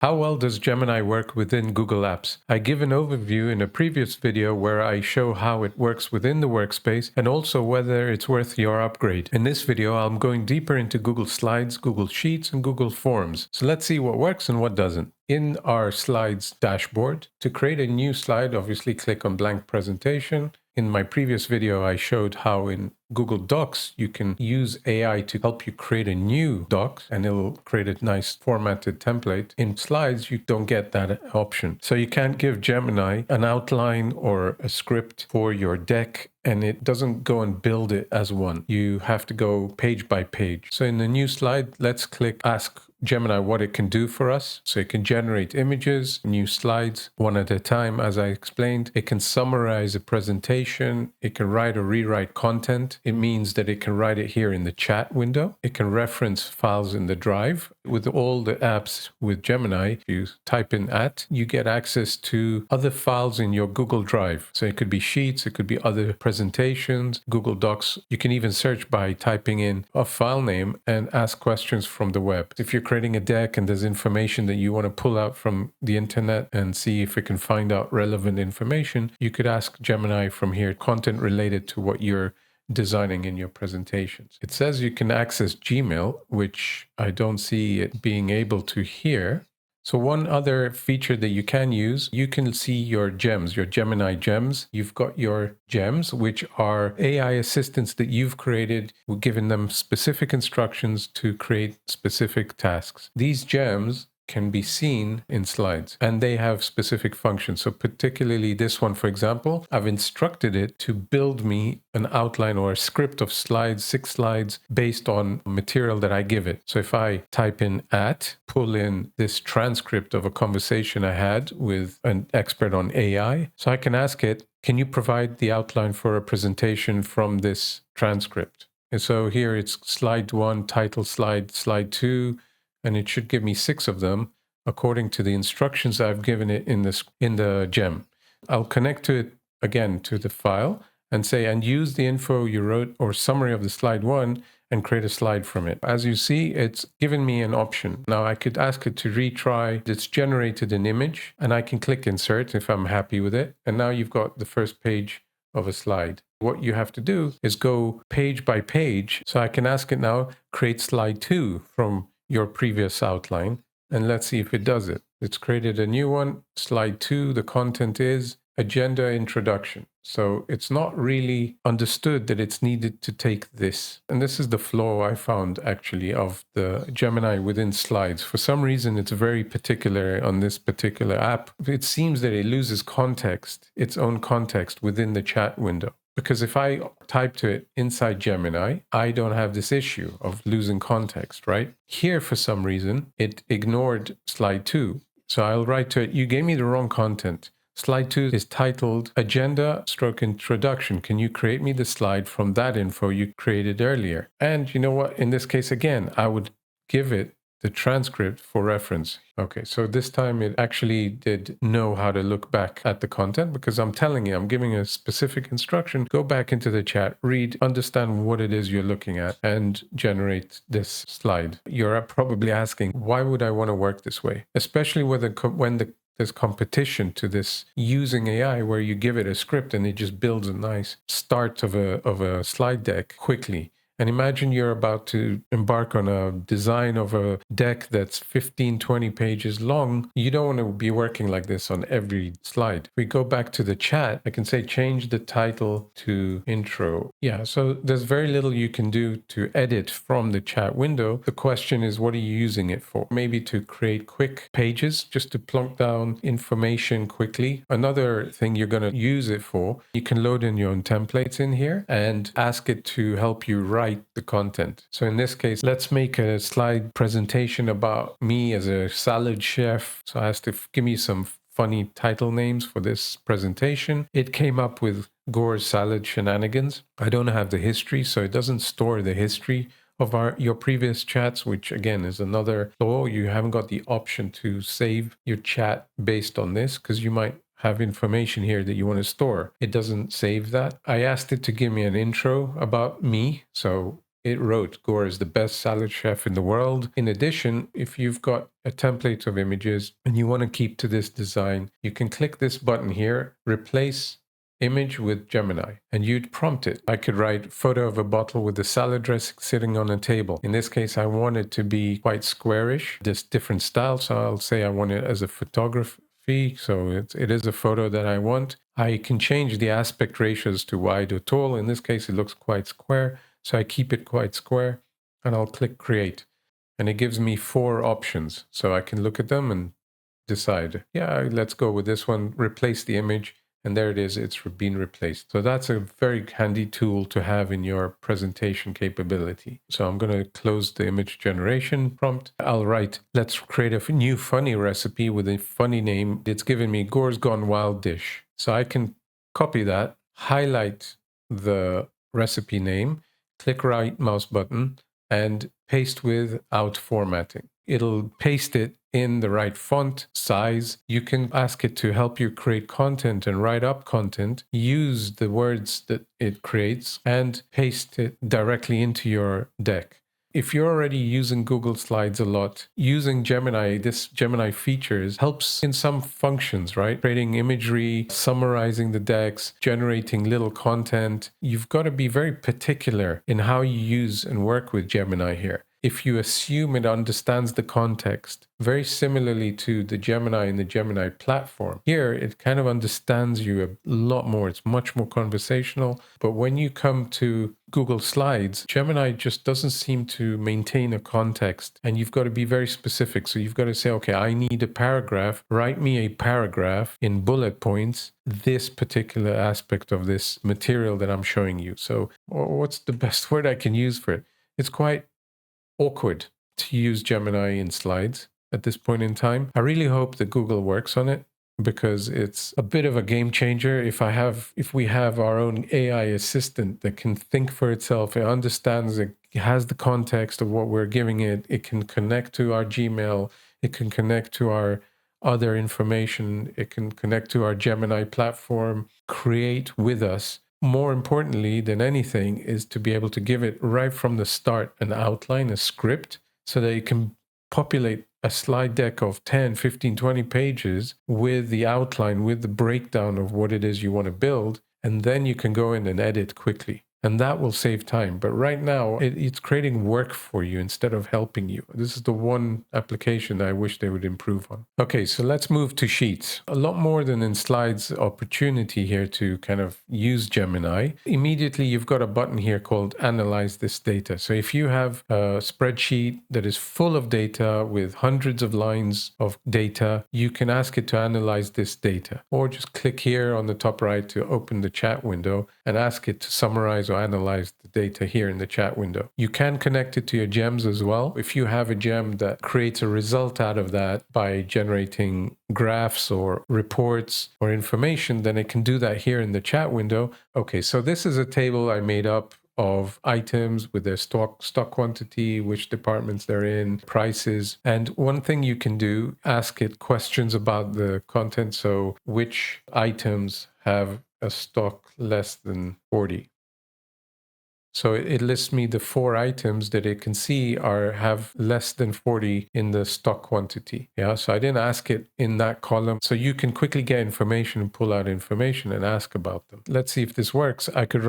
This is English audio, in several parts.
How well does Gemini work within Google Apps? I give an overview in a previous video where I show how it works within the workspace and also whether it's worth your upgrade. In this video, I'm going deeper into Google Slides, Google Sheets, and Google Forms. So let's see what works and what doesn't. In our Slides dashboard, to create a new slide, obviously click on Blank Presentation. In my previous video, I showed how in Google Docs, you can use AI to help you create a new doc and it'll create a nice formatted template. In Slides, you don't get that option. So you can't give Gemini an outline or a script for your deck and it doesn't go and build it as one. You have to go page by page. So in the new slide, let's click Ask Gemini what it can do for us. So it can generate images, new slides, one at a time, as I explained. It can summarize a presentation. It can write or rewrite content. It means that it can write it here in the chat window. It can reference files in the drive. With all the apps with Gemini, if you type in you get access to other files in your Google Drive. So it could be sheets, it could be other presentations, Google Docs. You can even search by typing in a file name and ask questions from the web. If you're creating a deck and there's information that you want to pull out from the internet and see if it can find out relevant information, you could ask Gemini from here content related to what you're designing in your presentations. It says you can access Gmail, which I don't see it being able to here. So one other feature that you can use, you can see your gems, your Gemini gems. You've got your gems, which are AI assistants that you've created. We've given them specific instructions to create specific tasks. These gems can be seen in slides and they have specific functions. So particularly this one, for example, I've instructed it to build me an outline or a script of slides, 6 slides based on material that I give it. So if I type in pull in this transcript of a conversation I had with an expert on AI. So I can ask it, can you provide the outline for a presentation from this transcript? And so here it's slide 1, title slide, slide 2, and it should give me 6 of them according to the instructions I've given it in the gem. I'll connect to it again to the file and say, and use the info you wrote or summary of the slide 1 and create a slide from it. As you see, it's given me an option. Now I could ask it to retry. It's generated an image and I can click insert if I'm happy with it. And now you've got the first page of a slide. What you have to do is go page by page. So I can ask it now, create slide 2 from your previous outline, and let's see if it does it. It's created a new one, slide 2, the content is agenda introduction. So it's not really understood that it's needed to take this. And this is the flaw I found actually of the Gemini within slides. For some reason, it's very particular on this particular app. It seems that it loses context, its own context within the chat window. Because if I type to it inside Gemini, I don't have this issue of losing context, right? Here, for some reason, it ignored slide 2. So I'll write to it, you gave me the wrong content. Slide 2 is titled Agenda / Introduction. Can you create me the slide from that info you created earlier? And you know what? In this case, again, I would give it the transcript for reference. Okay, so this time it actually did know how to look back at the content because I'm telling you, I'm giving a specific instruction. Go back into the chat, read, understand what it is you're looking at, and generate this slide. You're probably asking, why would I want to work this way? Especially when there's competition to this using AI where you give it a script and it just builds a nice start of a slide deck quickly. And imagine you're about to embark on a design of a deck that's 15, 20 pages long. You don't want to be working like this on every slide. If we go back to the chat, I can say change the title to intro. Yeah, so there's very little you can do to edit from the chat window. The question is, what are you using it for? Maybe to create quick pages, just to plunk down information quickly. Another thing you're going to use it for, you can load in your own templates in here and ask it to help you write the content. So in this case, let's make a slide presentation about me as a salad chef. So I asked to give me some funny title names for this presentation. It came up with Gore's Salad Shenanigans. I don't have the history, so it doesn't store the history of your previous chats, which again is another flaw. You haven't got the option to save your chat based on this because you might have information here that you want to store. It doesn't save that. I asked it to give me an intro about me. So it wrote Gore is the best salad chef in the world. In addition, if you've got a template of images and you want to keep to this design, you can click this button here, replace image with Gemini, and you'd prompt it. I could write photo of a bottle with a salad dressing sitting on a table. In this case, I want it to be quite squarish, just different style. So I'll say I want it as a photography. So it is a photo that I want. I can change the aspect ratios to wide or tall. In this case, it looks quite square. So I keep it quite square and I'll click create. And it gives me 4 options. So I can look at them and decide, yeah, let's go with this one, replace the image. And there it is, it's been replaced. So that's a very handy tool to have in your presentation capability. So I'm going to close the image generation prompt. I'll write, let's create a new funny recipe with a funny name. It's given me Gore's Gone Wild dish. So I can copy that, highlight the recipe name, click right mouse button, and paste without formatting. It'll paste it in the right font size. You can ask it to help you create content and write up content, use the words that it creates, and paste it directly into your deck. If you're already using Google Slides a lot, using Gemini, this Gemini features helps in some functions, right? Creating imagery, summarizing the decks, generating little content. You've got to be very particular in how you use and work with Gemini here. If you assume it understands the context, very similarly to the Gemini and the Gemini platform, here it kind of understands you a lot more. It's much more conversational. But when you come to Google Slides, Gemini just doesn't seem to maintain a context, and you've got to be very specific. So you've got to say, okay, I need a paragraph. Write me a paragraph in bullet points, this particular aspect of this material that I'm showing you. So what's the best word I can use for it? It's quite awkward to use Gemini in slides at this point in time. I really hope that Google works on it, because it's a bit of a game changer. If we have our own AI assistant that can think for itself, it understands, it has the context of what we're giving it, it can connect to our Gmail, it can connect to our other information, it can connect to our Gemini platform, create with us. More importantly than anything is to be able to give it right from the start an outline, a script, so that it can populate a slide deck of 10, 15, 20 pages with the outline, with the breakdown of what it is you want to build, and then you can go in and edit quickly. And that will save time. But right now, it's creating work for you instead of helping you. This is the one application I wish they would improve on. Okay, so let's move to Sheets. A lot more than in Slides, opportunity here to kind of use Gemini. Immediately, you've got a button here called Analyze this data. So if you have a spreadsheet that is full of data with hundreds of lines of data, you can ask it to analyze this data. Or just click here on the top right to open the chat window and ask it to summarize or analyze the data here in the chat window. You can connect it to your gems as well. If you have a gem that creates a result out of that by generating graphs or reports or information, then it can do that here in the chat window. Okay, so this is a table I made up of items with their stock quantity, which departments they're in, prices. And one thing you can do, ask it questions about the content. So which items have a stock less than 40? So it lists me the 4 items that it can see have less than 40 in the stock quantity. Yeah, so I didn't ask it in that column. So you can quickly get information and pull out information and ask about them. Let's see if this works. I could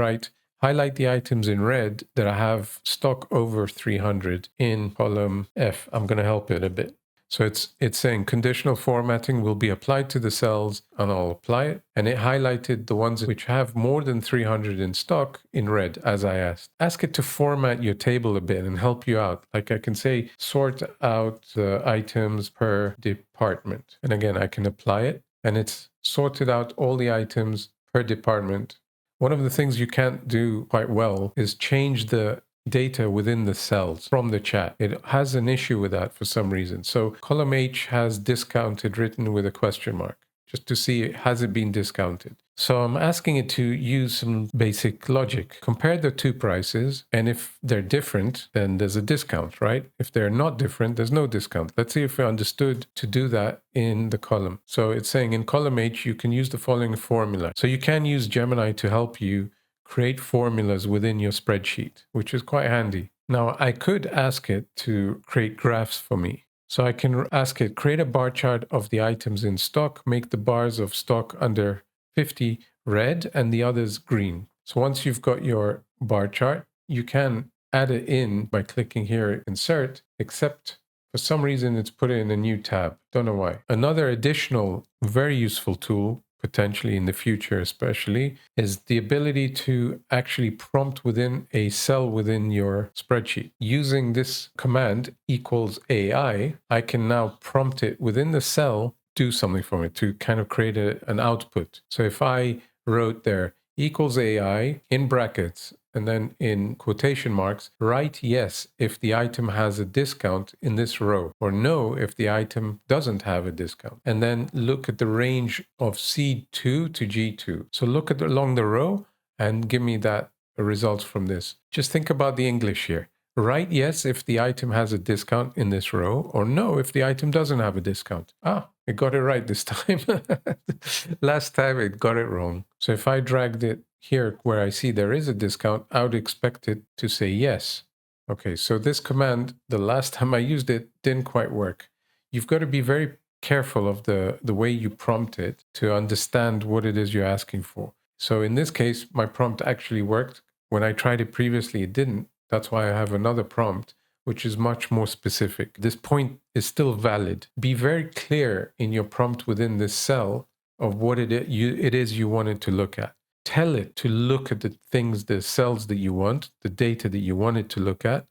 highlight the items in red that I have stock over 300 in column F. I'm going to help it a bit. So it's saying conditional formatting will be applied to the cells, and I'll apply it. And it highlighted the ones which have more than 300 in stock in red, as I asked. Ask it to format your table a bit and help you out. Like I can say, sort out the items per department. And again, I can apply it, and it's sorted out all the items per department. One of the things you can't do quite well is change the data within the cells from the chat. It has an issue with that for some reason. So column H has discounted written with a question mark, just to see, has it been discounted? So I'm asking it to use some basic logic. Compare the 2 prices, and if they're different, then there's a discount, right? If they're not different, there's no discount. Let's see if we understood to do that in the column. So it's saying in column H, you can use the following formula. So you can use Gemini to help you create formulas within your spreadsheet, which is quite handy. Now, I could ask it to create graphs for me. So I can ask it, create a bar chart of the items in stock, make the bars of stock under 50 red and the others green. So once you've got your bar chart, you can add it in by clicking here, insert, except for some reason it's put it in a new tab. Don't know why. Another additional very useful tool, potentially in the future especially, is the ability to actually prompt within a cell within your spreadsheet. Using this command equals AI, I can now prompt it within the cell, do something from it to kind of create an output. So if I wrote there equals AI in brackets, and then in quotation marks, write yes if the item has a discount in this row, or no if the item doesn't have a discount. And then look at the range of C2 to G2. So look at along the row and give me that results from this. Just think about the English here. Write yes if the item has a discount in this row, or no if the item doesn't have a discount. It got it right this time. Last time it got it wrong. So if I dragged it here where I see there is a discount, I would expect it to say yes. Okay, so this command, the last time I used it, didn't quite work. You've got to be very careful of the way you prompt it to understand what it is you're asking for. So in this case, my prompt actually worked. When I tried it previously, it didn't. That's why I have another prompt, which is much more specific. This point is still valid. Be very clear in your prompt within this cell of what it is you want it to look at. Tell it to look at the things, the cells that you want, the data that you want it to look at,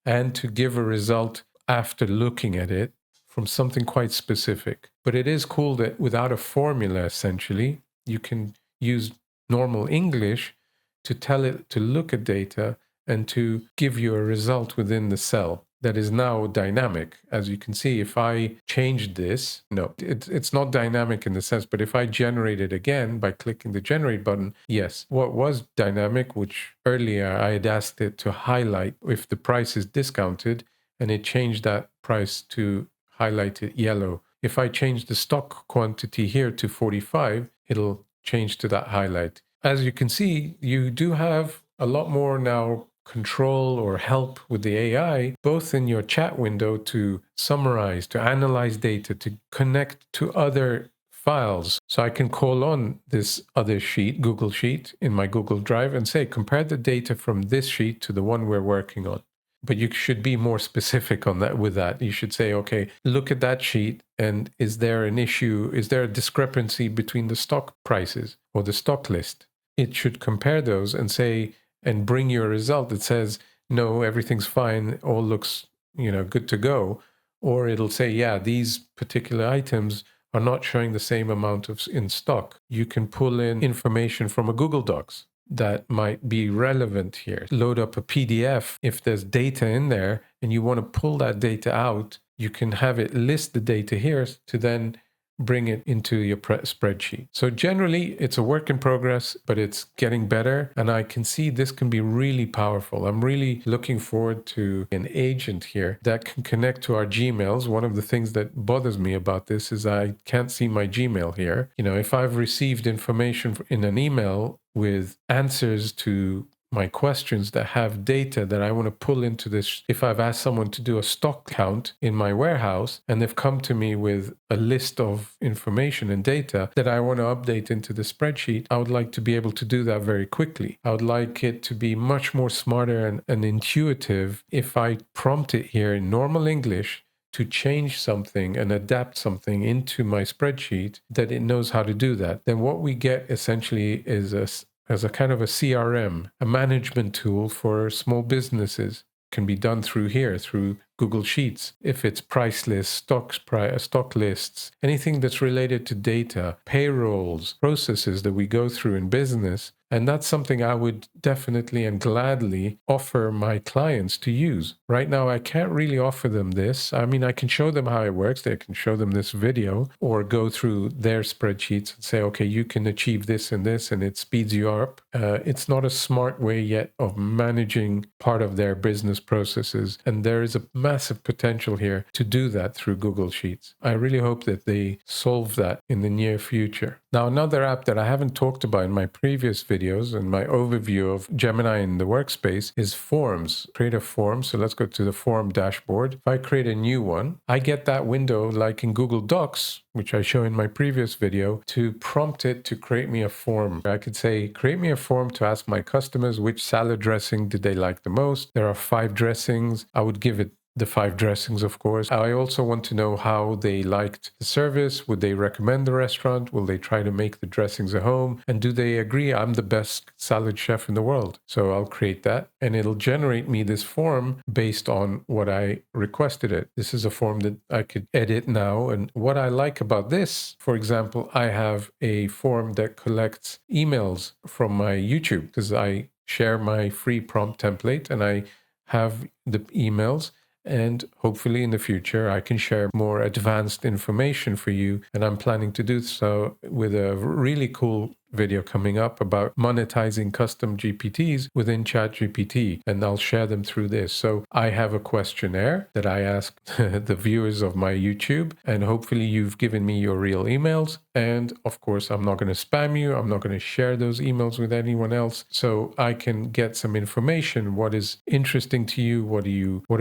and to give a result after looking at it from something quite specific. But it is cool that without a formula, essentially, you can use normal English to tell it to look at data and to give you a result within the cell that is now dynamic. As you can see, if I changed this, no, it's not dynamic in the sense, but if I generate it again by clicking the generate button, yes. What was dynamic, which earlier I had asked it to highlight if the price is discounted, and it changed that price to highlight it yellow. If I change the stock quantity here to 45, it'll change to that highlight. As you can see, you do have a lot more now control or help with the AI, both in your chat window to summarize, to analyze data, to connect to other files. So I can call on this other sheet, Google Sheet, in my Google Drive and say, compare the data from this sheet to the one we're working on. But you should be more specific on that with that. You should say, okay, look at that sheet, and is there an issue? Is there a discrepancy between the stock prices or the stock list? It should compare those and say, and bring you a result that says, no, everything's fine, all looks, good to go. Or it'll say, yeah, these particular items are not showing the same amount in stock. You can pull in information from a Google Docs that might be relevant here. Load up a PDF. If there's data in there and you want to pull that data out, you can have it list the data here to then bring it into your spreadsheet. So generally, it's a work in progress, but it's getting better. And I can see this can be really powerful. I'm really looking forward to an agent here that can connect to our Gmails. One of the things that bothers me about this is I can't see my Gmail here. If I've received information in an email with answers to my questions that have data that I want to pull into this. If I've asked someone to do a stock count in my warehouse and they've come to me with a list of information and data that I want to update into the spreadsheet, I would like to be able to do that very quickly. I would like it to be much more smarter and intuitive if I prompt it here in normal English to change something and adapt something into my spreadsheet, that it knows how to do that. Then what we get essentially is as a kind of a CRM, a management tool for small businesses. Can be done through here, through Google Sheets. If it's price lists, stock lists, anything that's related to data, payrolls, processes that we go through in business. And that's something I would definitely and gladly offer my clients to use. Right now, I can't really offer them this. I mean, I can show them how it works. They can show them this video or go through their spreadsheets and say, okay, you can achieve this, and it speeds you up. It's not a smart way yet of managing part of their business processes. And there is a massive potential here to do that through Google Sheets. I really hope that they solve that in the near future. Now, another app that I haven't talked about in my previous video videos and my overview of Gemini in the workspace is forms. Create a form. So let's go to the form dashboard. If I create a new one, I get that window like in Google Docs, which I show in my previous video, to prompt it to create me a form. I could say, create me a form to ask my customers which salad dressing did they like the most. There are 5 dressings. I would give it the 5 dressings, of course. I also want to know how they liked the service. Would they recommend the restaurant? Will they try to make the dressings at home? And do they agree I'm the best salad chef in the world? So I'll create that and it'll generate me this form based on what I requested it. This is a form that I could edit now. And what I like about this, for example, I have a form that collects emails from my YouTube because I share my free prompt template and I have the emails. And hopefully in the future, I can share more advanced information for you. And I'm planning to do so with a really cool video coming up about monetizing custom GPTs within ChatGPT. And I'll share them through this. So I have a questionnaire that I ask the viewers of my YouTube. And hopefully you've given me your real emails. And of course, I'm not going to spam you. I'm not going to share those emails with anyone else. So I can get some information. What is interesting to you? What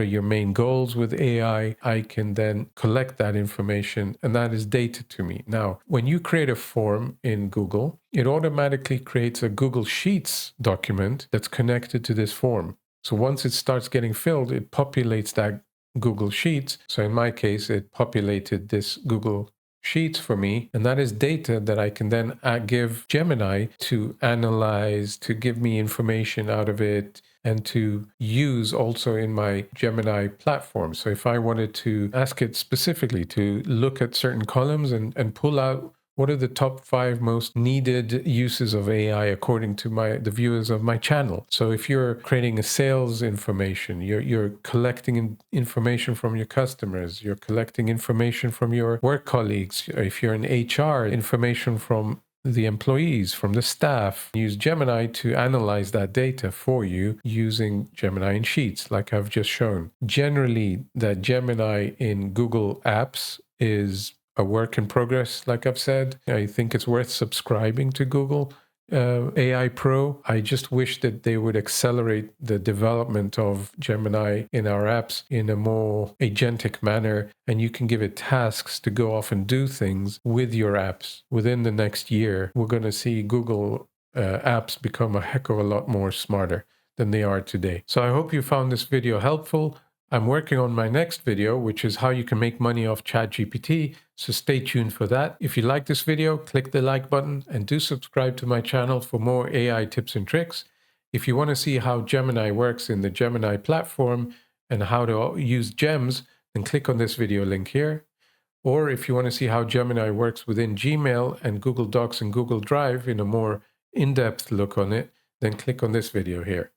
are your main goals with AI? I can then collect that information and that is data to me. Now, when you create a form in Google, it automatically creates a Google Sheets document that's connected to this form. So once it starts getting filled, it populates that Google Sheets. So in my case, it populated this Google Sheets for me, and that is data that I can then give Gemini to analyze, to give me information out of it, and to use also in my Gemini platform. So if I wanted to ask it specifically to look at certain columns and pull out what are the top 5 most needed uses of AI according to the viewers of my channel? So if you're creating a sales information, you're collecting information from your customers, you're collecting information from your work colleagues. If you're in HR, information from the employees, from the staff. Use Gemini to analyze that data for you using Gemini in Sheets, like I've just shown. Generally, that Gemini in Google Apps is a work in progress, like I've said. I think it's worth subscribing to Google AI Pro. I just wish that they would accelerate the development of Gemini in our apps in a more agentic manner, and you can give it tasks to go off and do things with your apps. Within the next year, we're going to see Google apps become a heck of a lot more smarter than they are today. So I hope you found this video helpful. I'm working on my next video, which is how you can make money off ChatGPT, so stay tuned for that. If you like this video, click the like button and do subscribe to my channel for more AI tips and tricks. If you want to see how Gemini works in the Gemini platform and how to use gems, then click on this video link here. Or if you want to see how Gemini works within Gmail and Google Docs and Google Drive in a more in-depth look on it, then click on this video here.